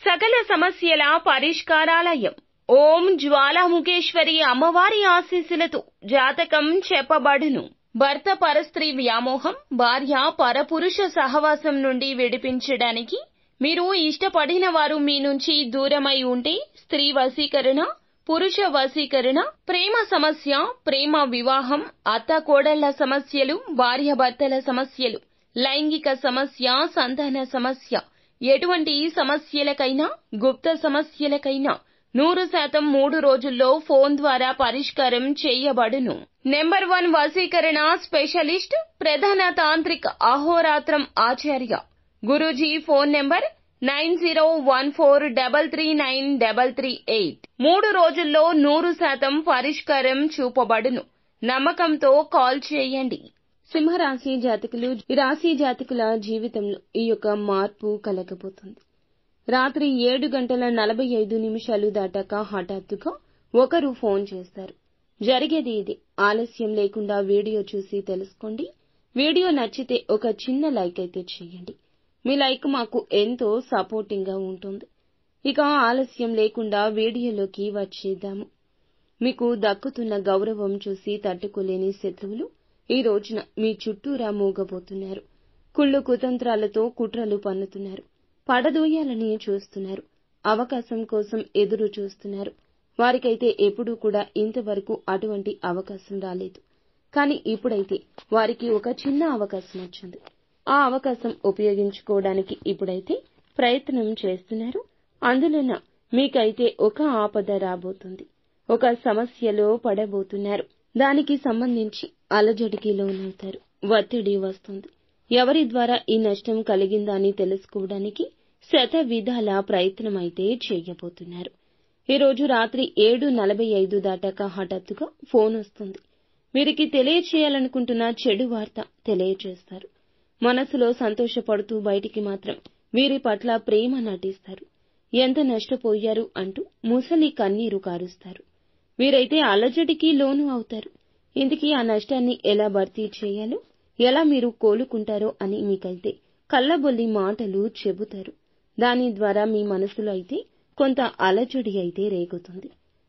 సకల సమస్యల పరిష్కారాలయం. ఓం జ్వాలాముఖేశ్వరి అమ్మవారి ఆశీస్సులతో జాతకం చెప్పబడును. భర్త పరస్త్రీ వ్యామోహం, భార్య పరపురుష సహవాసం నుండి విడిపించడానికి మీరు ఇష్టపడిన వారు మీ నుంచి దూరమై ఉంటే స్త్రీ వశీకరణ, పురుష వశీకరణ, ప్రేమ సమస్య, ప్రేమ వివాహం, అత్త-కోడళ్ల సమస్యలు, భార్యాభర్తల సమస్యలు, లైంగిక సమస్య, సంతాన సమస్య, ఎటువంటి సమస్యలకైనా, గుప్త సమస్యలకైనా 100% 3 రోజుల్లో ఫోన్ ద్వారా పరిష్కారం చేయబడును. నెంబర్ 1 వశీకరణ స్పెషలిస్ట్, ప్రధాన తాంత్రిక అహోరాత్రం ఆచార్య గురూజీ. Phone number 9014339338. 3 రోజుల్లో 100% పరిష్కారం చూపబడును. నమ్మకంతో కాల్ చేయండి. సింహరాశి జాతకులు, రాశి జాతకుల జీవితంలో ఈ యొక్క మార్పు కలగబోతుంది. రాత్రి 7:45 దాటాక హఠాత్తుగా ఒకరు ఫోన్ చేస్తారు. జరిగేది ఇది. ఆలస్యం లేకుండా వీడియో చూసి తెలుసుకోండి. వీడియో నచ్చితే ఒక చిన్న లైక్ అయితే చేయండి. మీ లైక్ మాకు ఎంతో సపోర్టింగ్ గా ఉంటుంది. ఇక ఆలస్యం లేకుండా వీడియోలోకి వచ్చేద్దాము. మీకు దక్కుతున్న గౌరవం చూసి తట్టుకోలేని శత్రువులు ఈ రోజున మీ చుట్టూరా మూగబోతున్నారు. కుళ్ళు కుతంత్రాలతో కుట్రలు పన్నుతున్నారు. పడదోయాలని చూస్తున్నారు. అవకాశం కోసం ఎదురు చూస్తున్నారు. వారికైతే ఎప్పుడూ కూడా ఇంతవరకు అటువంటి అవకాశం రాలేదు. కానీ ఇప్పుడైతే వారికి ఒక చిన్న అవకాశం వచ్చింది. ఆ అవకాశం ఉపయోగించుకోవడానికి ఇప్పుడైతే ప్రయత్నం చేస్తున్నారు. అందులోన మీకైతే ఒక ఆపద రాబోతుంది. ఒక సమస్యలో పడబోతున్నారు. దానికి సంబంధించి అలజడికి లోనవుతారు. ఒత్తిడి వస్తుంది. ఎవరి ద్వారా ఈ నష్టం కలిగిందా అని తెలుసుకోవడానికి శతవిధాల ప్రయత్నమైతే చేయబోతున్నారు. ఈ రోజు రాత్రి 7:45 దాటాక హఠాత్తుగా ఫోన్ వస్తుంది. వీరికి తెలియచేయాలనుకుంటున్న చెడు వార్త తెలియచేస్తారు. మనసులో సంతోషపడుతూ బయటికి మాత్రం వీరి పట్ల ప్రేమ నటిస్తారు. ఎంత నష్టపోయారు అంటూ ముసలి కన్నీరు కారుస్తారు. వీరైతే అలజడికి లోను అవుతారు. ఇందుకీ ఆ నష్టాన్ని ఎలా భర్తీ చేయాలో, ఎలా మీరు కోలుకుంటారో అని మీకైతే కళ్ళబొల్లి మాటలు చెబుతారు. దాని ద్వారా మీ మనసులో అయితే కొంత అలజడి అయితే రేగుతుంది.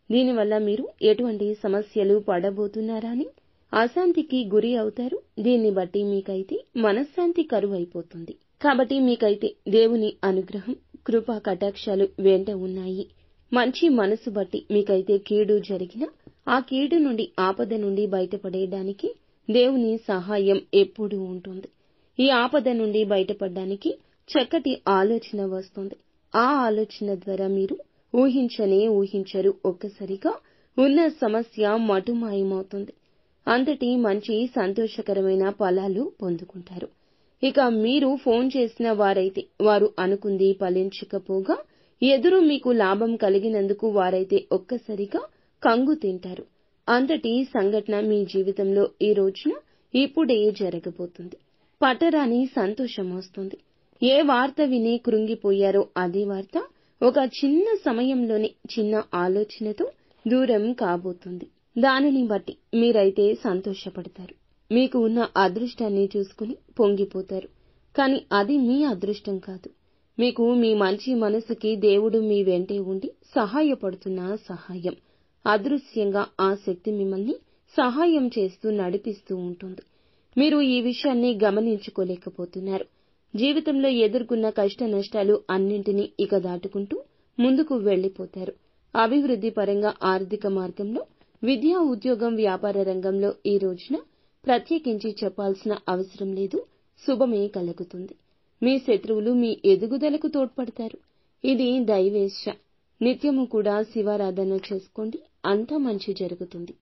దీనివల్ల మీరు ఎటువంటి సమస్యలు పడబోతున్నారా అని అశాంతికి గురి అవుతారు. దీన్ని బట్టి మీకైతే మనశ్శాంతి కరువైపోతుంది. కాబట్టి మీకైతే దేవుని అనుగ్రహం, కృపా కటాక్షాలు వెంట ఉన్నాయి. మంచి మనసు బట్టి మీకైతే కీడు జరిగినా ఆ కీడు నుండి, ఆపద నుండి బయటపడేయడానికి దేవుని సహాయం ఎప్పుడూ ఉంటుంది. ఈ ఆపద నుండి బయటపడడానికి చక్కటి ఆలోచన వస్తుంది. ఆ ఆలోచన ద్వారా మీరు ఊహించరు, ఒక్కసారిగా ఉన్న సమస్య మటుమాయమవుతుంది. అంతటి మంచి సంతోషకరమైన ఫలాలు పొందుకుంటారు. ఇక మీరు ఫోన్ చేసిన వారైతే వారు అనుకుంది ఫలించకపోగా ఎదురు మీకు లాభం కలిగినందుకు వారైతే ఒక్కసారిగా కంగు తింటారు. అంతటి సంఘటన మీ జీవితంలో ఈ రోజున ఇప్పుడే జరగబోతుంది. పట్టరాని సంతోషం వస్తుంది. ఏ వార్త విని కృంగిపోయారో అదే వార్త ఒక చిన్న సమయంలోనే, చిన్న ఆలోచనతో దూరం కాబోతుంది. దానిని బట్టి మీరైతే సంతోషపడతారు. మీకు ఉన్న అదృష్టాన్ని చూసుకుని పొంగిపోతారు. కానీ అది మీ అదృష్టం కాదు. మీకు మీ మంచి మనసుకి దేవుడు మీ వెంటే ఉండి సహాయపడుతున్న సహాయం. అదృశ్యంగా ఆ శక్తి మిమ్మల్ని సహాయం చేస్తూ నడిపిస్తూ ఉంటుంది. మీరు ఈ విషయాన్ని గమనించుకోలేకపోతున్నారు. జీవితంలో ఎదుర్కొన్న కష్ట నష్టాలు అన్నింటినీ ఇక దాటుకుంటూ ముందుకు వెళ్లిపోతారు. అభివృద్ధి పరంగా, ఆర్థిక మార్గంలో, విద్యా, ఉద్యోగం, వ్యాపార రంగంలో ఈ రోజున ప్రత్యేకించి చెప్పాల్సిన అవసరం లేదు. శుభమే కలుగుతుంది. మీ శత్రువులు మీ ఎదుగుదలకు తోడ్పడతారు. ఇది దైవేచ్ఛ. నిత్యము కూడా శివారాధన చేసుకోండి. అంతా మంచి జరుగుతుంది.